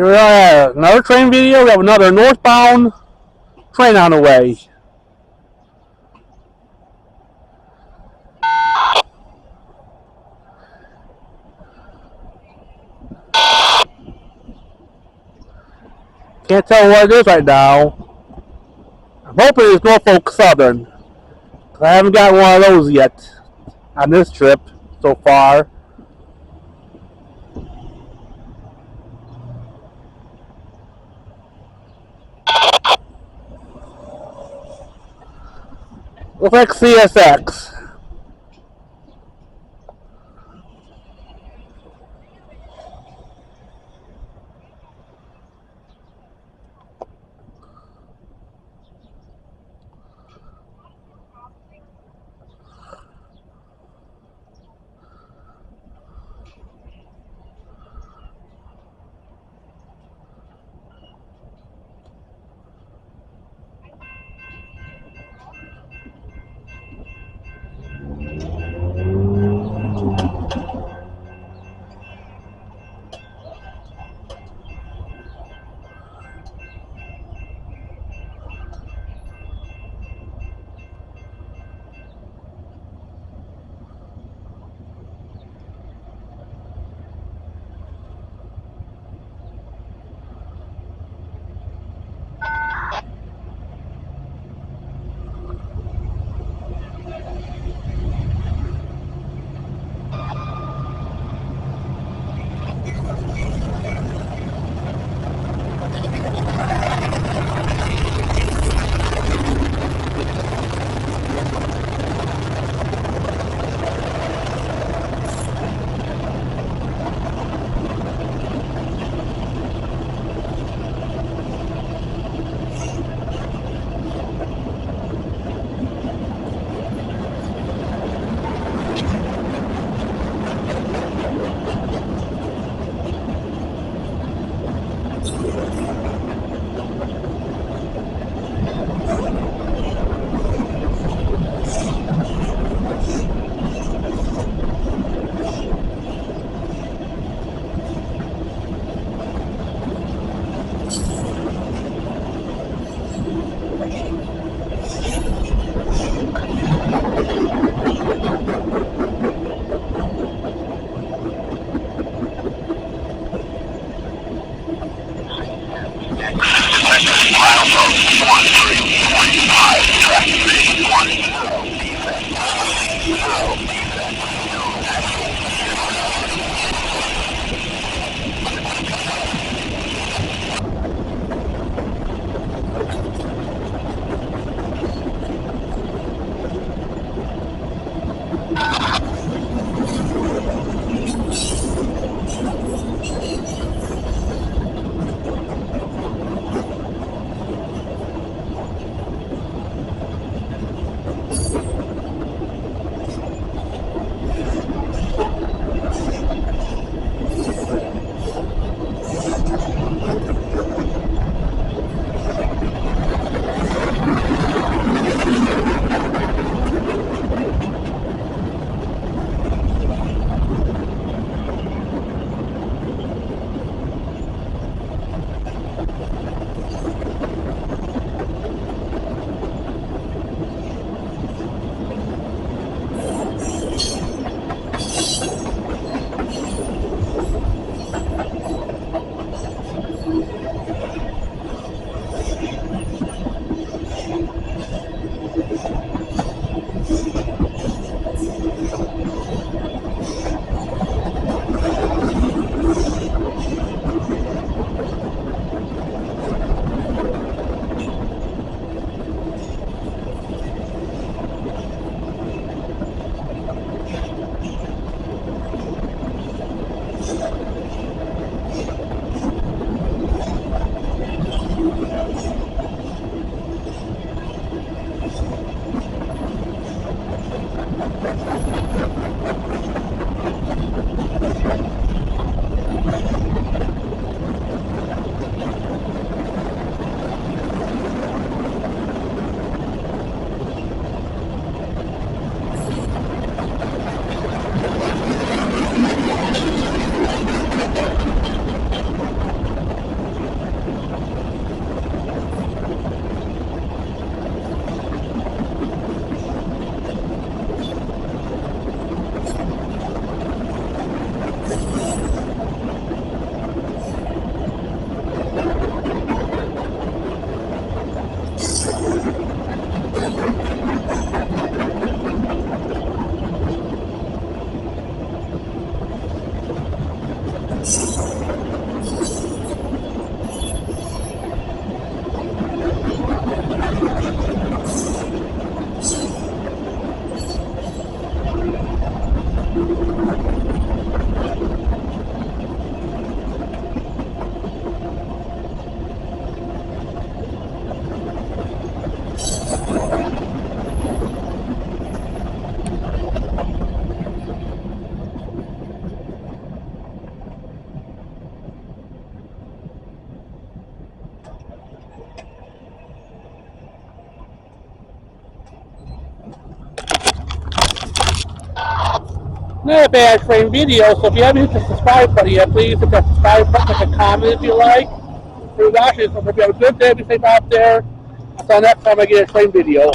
Here we are, another train video. We have another northbound train on the way. Can't tell what it is right now. I'm hoping it's Norfolk Southern. I haven't got one of those yet on this trip so far. Looks like CSX. not a bad frame video, so if you haven't hit the subscribe button yet, please hit that subscribe button, like a comment if you like. For watching, so if you have a good day, be safe out there. Until next time I get a frame video.